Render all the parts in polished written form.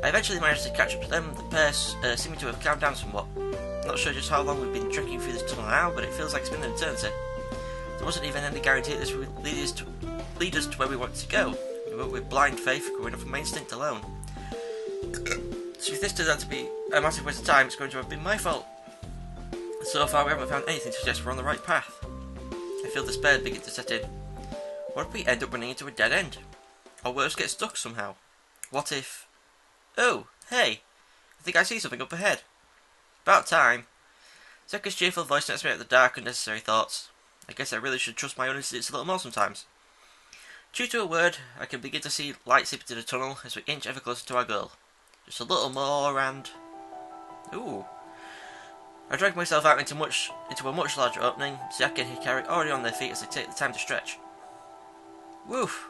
I eventually managed to catch up to them. The pair seeming to have calmed down somewhat. Not sure just how long we've been trekking through this tunnel now, but it feels like it's been an eternity. There wasn't even any guarantee that this would lead us to where we wanted to go. We went with blind faith, going off of my instinct alone. So if this turns out to be a massive waste of time, it's going to have been my fault. So far we haven't found anything to suggest we're on the right path. I feel despair begin to set in. What if we end up running into a dead end? Or worse, get stuck somehow? What if... Oh, hey! I think I see something up ahead. About time. Sakura's cheerful voice nets me out of the dark, unnecessary thoughts. I guess I really should trust my own instincts a little more sometimes. True to a word, I can begin to see light seep into the tunnel as we inch ever closer to our goal. Just a little more and... Ooh. I drag myself out into a much larger opening, Sayaka and Hikari already on their feet as they take the time to stretch. Woof!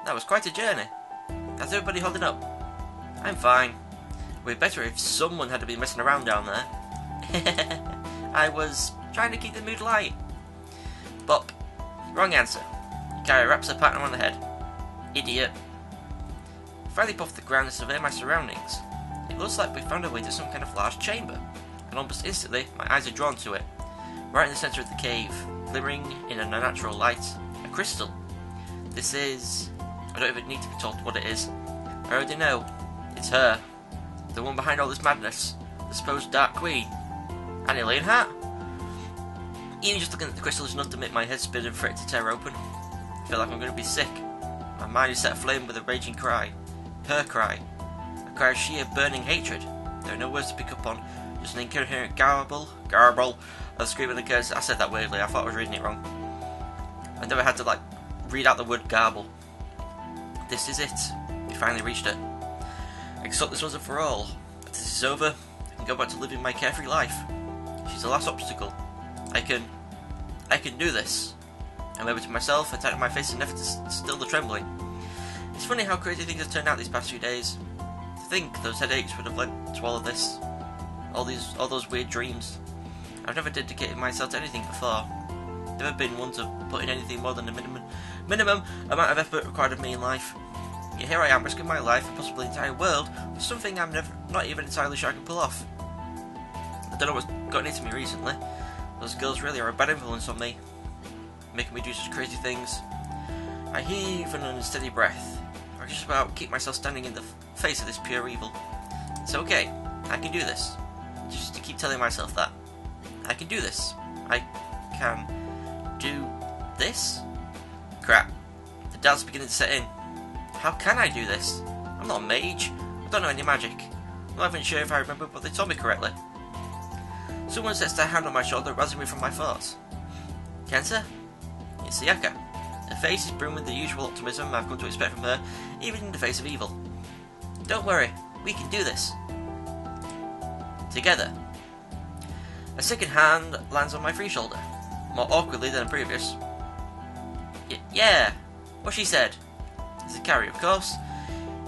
That was quite a journey. How's everybody holding up? I'm fine. It would be better if someone had been messing around down there. I was trying to keep the mood light. Bop. Wrong answer. Hikari wraps her partner on the head. Idiot. I finally pop off the ground and survey my surroundings. It looks like we found our way to some kind of large chamber, and almost instantly my eyes are drawn to it. Right in the centre of the cave, glimmering in an unnatural light, a crystal. This is... I don't even need to be told what it is. I already know. It's her. The one behind all this madness. The supposed Dark Queen. Annie Leonhardt? Even just looking at the crystal is enough to make my head spin and for it to tear open. I feel like I'm going to be sick. My mind is set aflame with a raging cry. Her cry. A cry of sheer burning hatred. There are no words to pick up on. Just an incoherent garble of screaming and curse. I said that weirdly. I thought I was reading it wrong. I never had to read out the word garble. This is it. We finally reached it. I just thought this wasn't for all. But this is over. I can go back to living my carefree life. She's the last obstacle. I can do this. I murmured to myself, I tightened my face in an effort to still the trembling. It's funny how crazy things have turned out these past few days. To think those headaches would have led to all of this. All those weird dreams. I've never dedicated myself to anything before. Never been one to put in anything more than the minimum amount of effort required of me in life. Yet here I am risking my life and possibly the entire world for something I'm not even entirely sure I can pull off. I don't know what's gotten into me recently. Those girls really are a bad influence on me, making me do such crazy things. I heave an unsteady breath. I just about keep myself standing in the face of this pure evil. It's okay. I can do this. Just to keep telling myself that. I can do this. I can do this? Crap. The doubt's beginning to set in. How can I do this? I'm not a mage. I don't know any magic. I'm not even sure if I remember what they told me correctly. Someone sets their hand on my shoulder, rousing me from my thoughts. Kenta? It's Sayaka. Her face is brimmed with the usual optimism I've come to expect from her, even in the face of evil. Don't worry, we can do this. Together. A second hand lands on my free shoulder, more awkwardly than the previous. Yeah, what she said. It's Hikari, of course.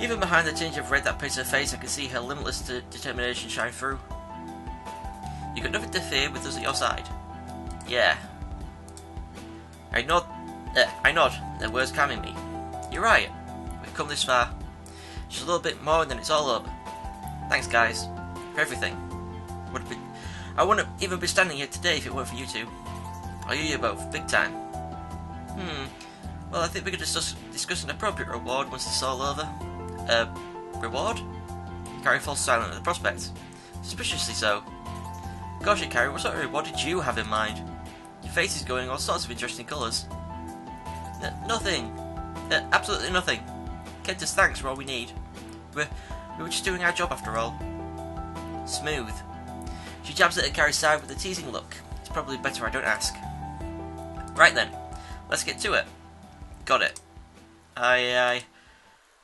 Even behind the tinge of red that paints her face, I can see her limitless determination shine through. You got nothing to fear with us at your side. Yeah. I nod, their words calming me. You're right, we've come this far. Just a little bit more and then it's all over. Thanks guys, for everything. I wouldn't even be standing here today if it weren't for you two. I owe you both, big time. Well I think we could discuss an appropriate reward once this is all over. Reward? Hikari falls silent at the prospect. Suspiciously so. Gosh, Hikari, what sort of reward did you have in mind? Your face is going all sorts of interesting colours. Nothing. Absolutely nothing. Kenta's thanks are all we need. We were just doing our job after all. Smooth. She jabs at Hikari's side with a teasing look. It's probably better I don't ask. Right then, let's get to it. Got it. I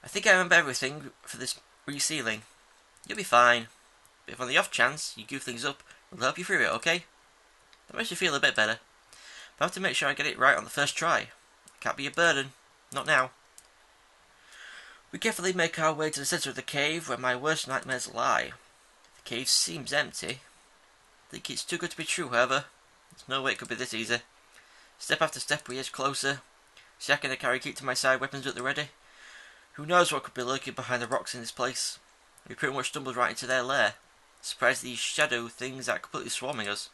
think I remember everything for this resealing. You'll be fine. But if on the off chance you goof things up, we'll help you through it, okay? That makes you feel a bit better. But I have to make sure I get it right on the first try. It can't be a burden. Not now. We carefully make our way to the centre of the cave where my worst nightmares lie. The cave seems empty. I think it's too good to be true, however. There's no way it could be this easy. Step after step we edge closer. Sayaka and Akari keep to my side, weapons at the ready. Who knows what could be lurking behind the rocks in this place? We pretty much stumbled right into their lair. Surprised these shadow things are completely swarming us.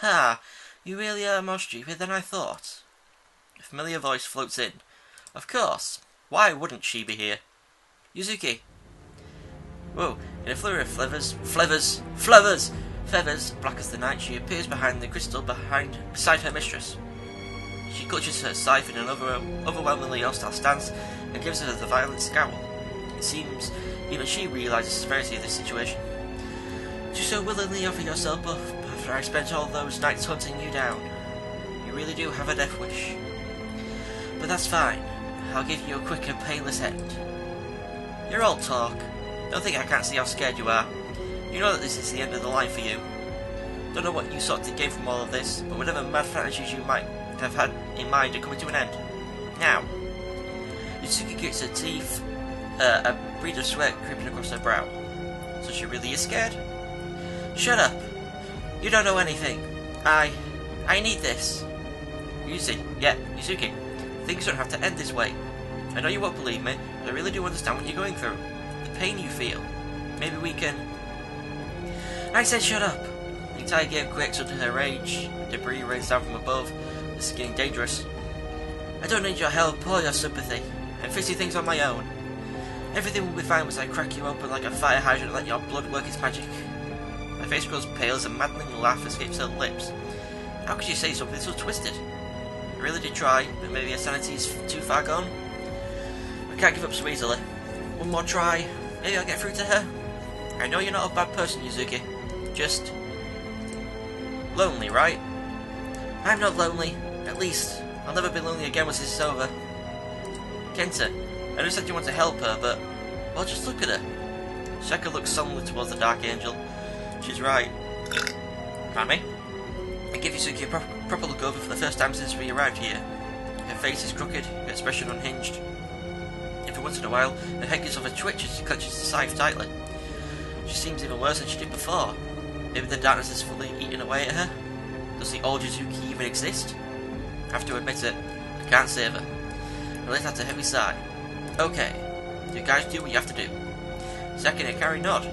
Ha! You really are more stupid than I thought. A familiar voice floats in. Of course. Why wouldn't she be here? Yuzuki. Whoa, in a flurry of feathers, black as the night, she appears behind the crystal beside her mistress. She clutches her scythe in an overwhelmingly hostile stance and gives her the violent scowl. It seems even she realises the severity of this situation. To so willingly offer yourself up after I spent all those nights hunting you down. You really do have a death wish. But that's fine. I'll give you a quick and painless end. You're all talk. Don't think I can't see how scared you are. You know that this is the end of the line for you. Don't know what you sought to gain from all of this, but whatever mad fantasies you might have had in mind are coming to an end. Now. Yuzuki grits her teeth, a bead of sweat creeping across her brow. So she really is scared? Shut up! You don't know anything. I need this. Yuzuki. Things don't have to end this way. I know you won't believe me, but I really do understand what you're going through. The pain you feel. Maybe we can... I said shut up! The entire game quakes under her rage. Debris rains down from above. This is getting dangerous. I don't need your help or your sympathy. I'm fixing things on my own. Everything will be fine once I crack you open like a fire hydrant and let your blood work its magic. My face grows pale as a maddening laugh escapes her lips. How could you say something so twisted? I really did try, but maybe her sanity is too far gone. I can't give up so easily. One more try, maybe I'll get through to her. I know you're not a bad person, Yuzuki. Just... lonely, right? I'm not lonely. At least, I'll never be lonely again once this is over. Kenta, I know you said you want to help her, but... well, just look at her. Shaka looks solemnly towards the Dark Angel. She's right. Pardon me? I give Yuzuki a proper look over for the first time since we arrived here. Her face is crooked, her expression unhinged. Every once in a while, her head gives off a twitch as she clutches the scythe tightly. She seems even worse than she did before. Maybe the darkness has fully eaten away at her? Does the old Yuzuki even exist? I have to admit it, I can't save her. I let out a heavy sigh. Okay, you guys do what you have to do. Saki and Akari nod.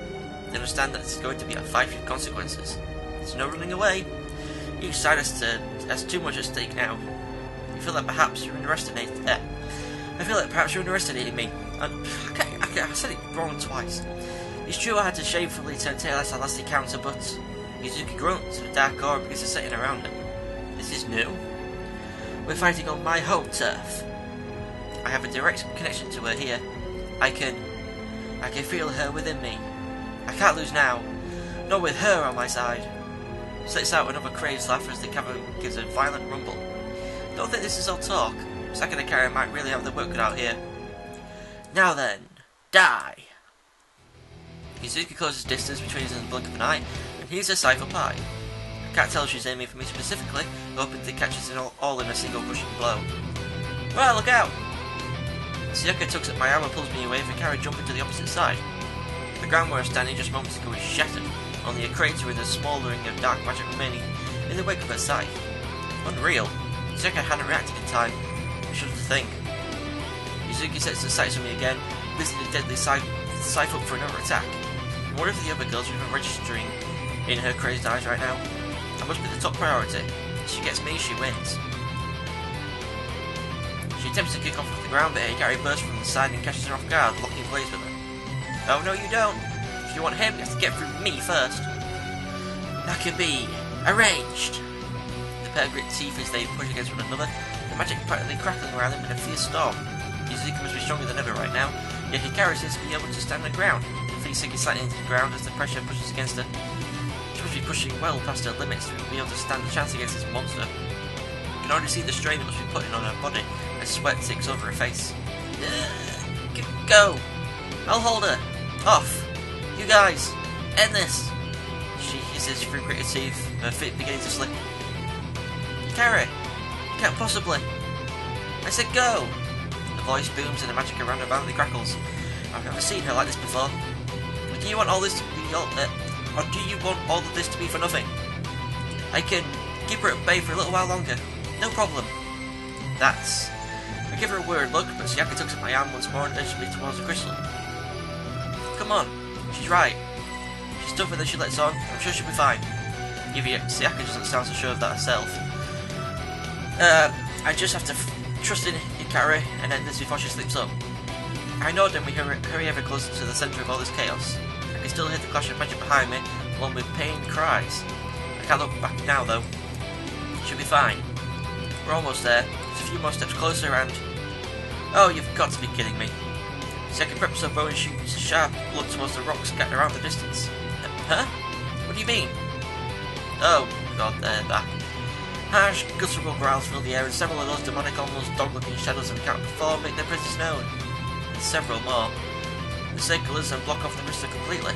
They understand that it's going to be a fight with consequences. There's no running away. Each side has too much at stake now. I feel like perhaps you're underestimating me. I said it wrong twice. It's true I had to shamefully turn tail at our last encounter, but Yuzuki grunts and a dark aura begins to set in around him. This is new. We're fighting on my home turf. I have a direct connection to her here. I can feel her within me. I can't lose now. Not with her on my side. Slits out another crazed laugh as the cavern gives a violent rumble. Don't think this is all talk. Saki and Akari might really have their work cut out here. Now then, die! Yuzuki closes distance between us in the blink of an eye, and here's a scythe up high. I can't tell if she's aiming for me specifically, hoping to catch us all in a single crushing blow. Well, look out! Sayaka tugs at my arm and pulls me away, and Akari jump into the opposite side. The ground where I was standing just moments ago is shattered, only a crater with a small ring of dark magic remaining in the wake of her scythe. Unreal. Sayaka hadn't reacted in time. I shudder to think. Yuzuki sets her sights on me again, lifting the deadly scythe up for another attack. I wonder if the other girls are even registering in her crazed eyes right now. I must be the top priority. If she gets me, she wins. She attempts to kick off the ground, but Akari bursts from the side and catches her off guard, locking blades with her. Oh no, you don't. If you want him, you have to get through me first. That can be arranged. The pair grit teeth as they push against one another, the magic practically crackling around them in a fierce storm. Yuzuki must be stronger than ever right now, yet Hikari seems to be able to stand the ground. Her feet sinking slightly into the ground as the pressure pushes against her. She must be pushing well past her limits to be able to stand a chance against this monster. You can already see the strain that must be putting on her body as sweat ticks over her face. Go! I'll hold her! Off! You guys! End this! She hisses through gritted teeth, her feet beginning to slip. Hikari! You can't possibly! I said go! The voice booms and the magic around her violently crackles. I've never seen her like this before. Or do you want all this to be for nothing? I can keep her at bay for a little while longer. No problem. That's... I give her a weird look, but Sayaka tugs at my arm once more and urges me towards the crystal. Come on, she's right. She's tougher than she lets on. I'm sure she'll be fine. Sayaka doesn't sound so sure of that herself. I just have to trust in Hikari and end this before she slips up. I nod and we hurry ever closer to the centre of all this chaos. I can still hear the clash of magic behind me, along with pained cries. I can't look back now though. She'll be fine. We're almost there. Just a few more steps closer and... Oh, you've got to be kidding me. Sayaka preps her bow and shoots a sharp look towards the rocks scattered around the distance. Huh? What do you mean? Oh, God, they're back. Harsh, guttural growls fill the air, and several of those demonic, almost dog-looking shadows have encountered before make their presence known. And several more. The circle is and block off the crystal completely.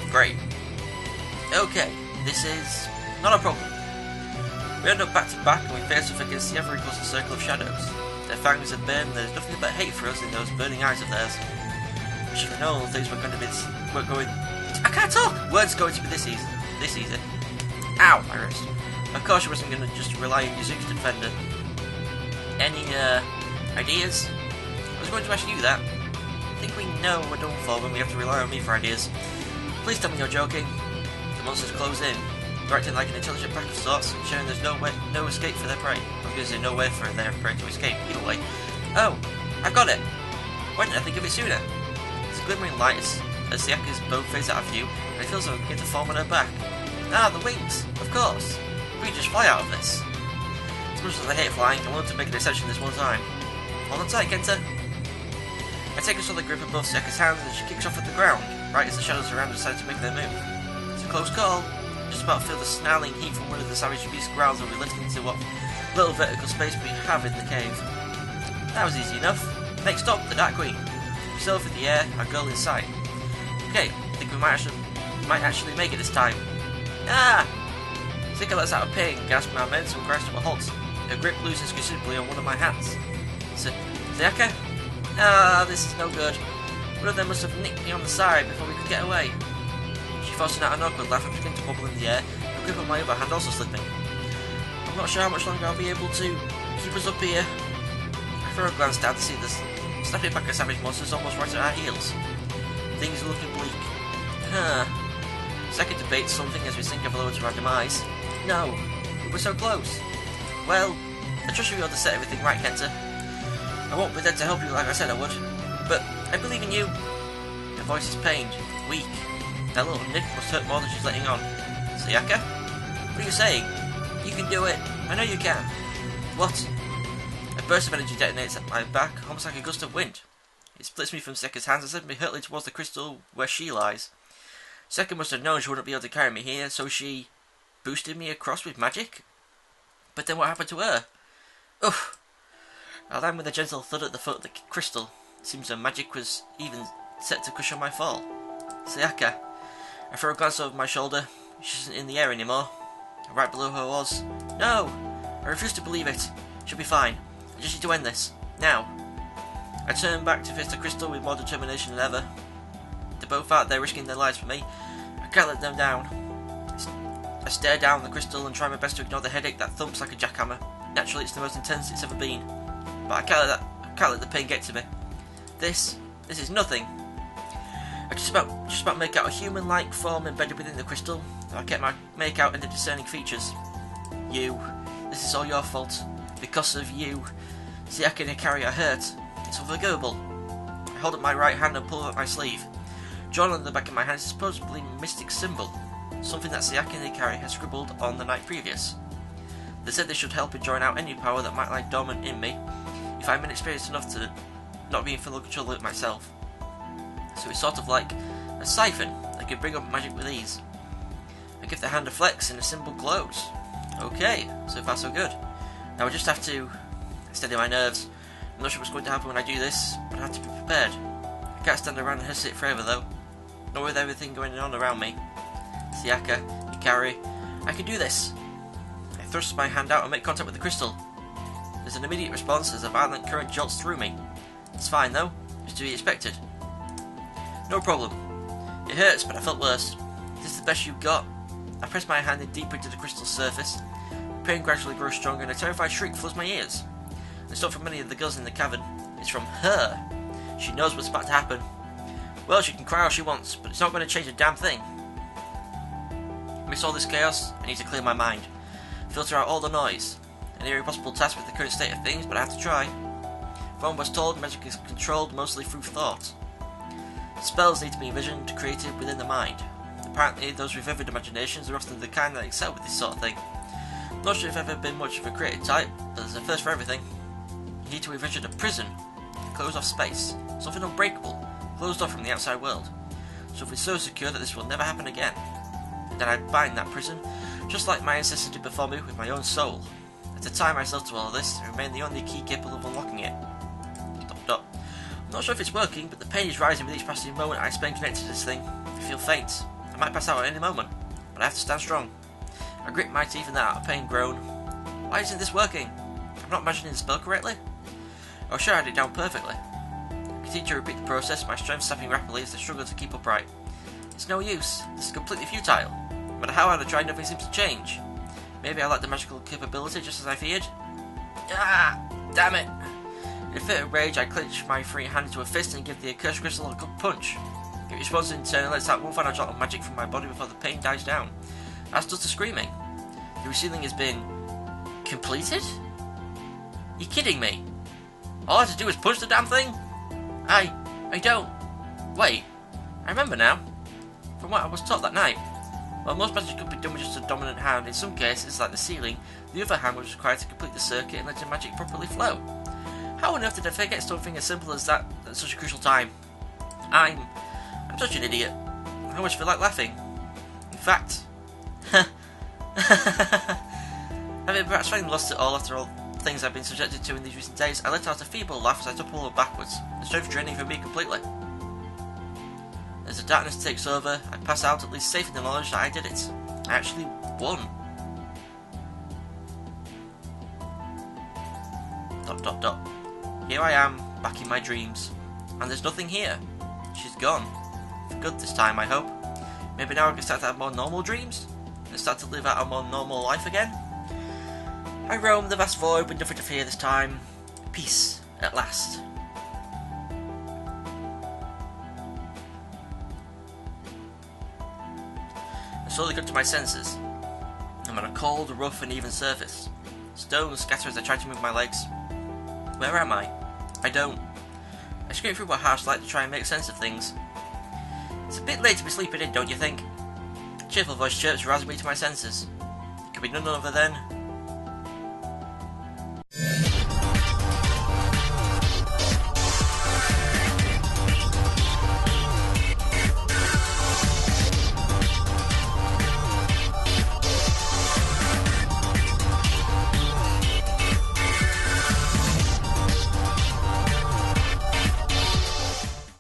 Great. Okay, this is not a problem. We end up back to back, and we face off against the ever-inclusive circle of shadows. Their fangs are burned, and there's nothing but hate for us in those burning eyes of theirs. I should have known things were going to be I can't talk! Words going to be this easy. Ow, my wrist. Of course I wasn't going to just rely on Yuzuki to defend her. Any, ideas? I was going to ask you that. I think we know we're done for when we have to rely on me for ideas. Please tell me you're joking. The monsters close in. They're acting like an intelligent pack of sorts, showing there's no escape for their prey. I was going to say no way for their prey to escape, either way. Oh, I've got it! Why didn't I think of it sooner? It's a glimmering light as Sayaka's bow fades out of view, and it feels like begin to form on her back. Ah, the wings! Of course! We can just fly out of this. As much as I hate flying, I wanted to make an exception this one time. Hold on tight, Kenta. I take a solid grip above Sayaka's hands and she kicks off at the ground, right as the shadows around her decide to make their move. It's a close call. Just about feel the snarling heat from one of the savage beast growls as we lift into what little vertical space we have in the cave. That was easy enough. Next stop, the Dark Queen. Yourself in the air, our girl in sight. Okay, I think we might actually make it this time. Ah! Sayaka lets out a pain, gasping our momentum crash to a halt. Her grip loosens considerably on one of my hands. Sayaka? Ah, this is no good. One of them must have nicked me on the side before we could get away. She forced out an awkward laugh and began to bubble in the air, her grip on my other hand also slipping. I'm not sure how much longer I'll be able to keep us up here. I throw a glance down to see this snapping pack of savage monsters almost right at our heels. Things are looking bleak. Sayaka debates something as we sink ever lower to our demise. No, we were so close. Well, I trust you'll be able to set everything right, Kenta. I won't be there to help you like I said I would, but I believe in you. Her voice is pained, weak. That little nip must hurt more than she's letting on. Sayaka? What are you saying? You can do it. I know you can. What? A burst of energy detonates at my back, almost like a gust of wind. It splits me from Sayaka's hands and sends me hurtling towards the crystal where she lies. Sayaka must have known she wouldn't be able to carry me here, so she boosted me across with magic? But then what happened to her? Oof! I land with a gentle thud at the foot of the crystal. It seems her magic was even set to cushion my fall. Sayaka. I throw a glance over my shoulder. She isn't in the air anymore. Right below her was... No! I refuse to believe it. She'll be fine. I just need to end this. Now. I turn back to face the crystal with more determination than ever. They're both out there risking their lives for me. I can't let them down. I stare down the crystal and try my best to ignore the headache that thumps like a jackhammer. Naturally, it's the most intense it's ever been. But I can't let the pain get to me. This is nothing. I just about make out a human-like form embedded within the crystal. I can't make out any discerning features. You. This is all your fault. Because of you. Sayaka and Hikari are hurt. It's unforgivable. I hold up my right hand and pull up my sleeve. Drawn on the back of my hand is a supposedly mystic symbol. Something that Sayaka and Hikari had scribbled on the night previous. They said they should help in drawing out any power that might lie dormant in me, if I'm inexperienced enough to not be in full control of it myself. So it's sort of like a siphon that can bring up magic with ease. I give the hand a flex and the symbol glows. Okay, so far so good. Now I just have to steady my nerves. I'm not sure what's going to happen when I do this, but I have to be prepared. I can't stand around and hesitate forever though. Not with everything going on around me. Sayaka, Hikari, I can do this. I thrust my hand out and make contact with the crystal. There's an immediate response as a violent current jolts through me. It's fine though, it's to be expected. No problem. It hurts, but I felt worse. Is this the best you've got? I press my hand in deeper into the crystal surface. Pain gradually grows stronger and a terrified shriek floods my ears. It's not from any of the girls in the cavern. It's from her. She knows what's about to happen. Well, she can cry all she wants, but it's not going to change a damn thing. Amidst all this chaos, I need to clear my mind. Filter out all the noise. An nearly impossible task with the current state of things, but I have to try. From what I was told, magic is controlled mostly through thought. Spells need to be envisioned, created within the mind. Apparently, those with vivid imaginations are often the kind that excel with this sort of thing. I'm not sure if I've ever been much of a creative type, but there's a first for everything. You need to envision a prison, a closed-off space, something unbreakable, closed off from the outside world. Something so secure that this will never happen again. And then I bind that prison, just like my ancestors did before me, with my own soul. And to tie myself to all of this, and remain the only key capable of unlocking it. I'm not sure if it's working, but the pain is rising with each passing moment I spend connected to this thing. I feel faint. I might pass out at any moment, but I have to stand strong. I grit my teeth and let out a pain groan. Why isn't this working? I'm not imagining the spell correctly? Oh sure, I had it down perfectly. I continue to repeat the process, my strength sapping rapidly as I struggle to keep upright. It's no use. This is completely futile. No matter how hard I try, nothing seems to change. Maybe I lack the magical capability just as I feared? Ah! Damn it! In a fit of rage, I clench my free hand into a fist and give the accursed crystal a good punch. It responds in turn and lets out one final drop of magic from my body before the pain dies down. As does the screaming. The resealing has been... completed? You're kidding me? All I had to do was punch the damn thing? I don't... Wait, I remember now. From what I was taught that night. While most magic could be done with just a dominant hand, in some cases, like the sealing, the other hand was required to complete the circuit and let the magic properly flow. How on earth did I forget something as simple as that at such a crucial time? I'm such an idiot. I almost feel like laughing. In fact... Having perhaps finally lost it all after all the things I've been subjected to in these recent days, I let out a feeble laugh as I topple over backwards, the strength draining from me completely. As the darkness takes over, I pass out at least safe in the knowledge that I did it. I actually won. ... Here I am, back in my dreams. And there's nothing here. She's gone. For good this time, I hope. Maybe now I can start to have more normal dreams? And start to live out a more normal life again? I roam the vast void with nothing to fear this time. Peace, at last. I slowly come to my senses. I'm on a cold, rough and even surface. Stones scatter as I try to move my legs. Where am I? I don't. I scrape through my harsh light to try and make sense of things. It's a bit late to be sleeping in, don't you think? A cheerful voice chirps, rousing me to my senses. It could be none other than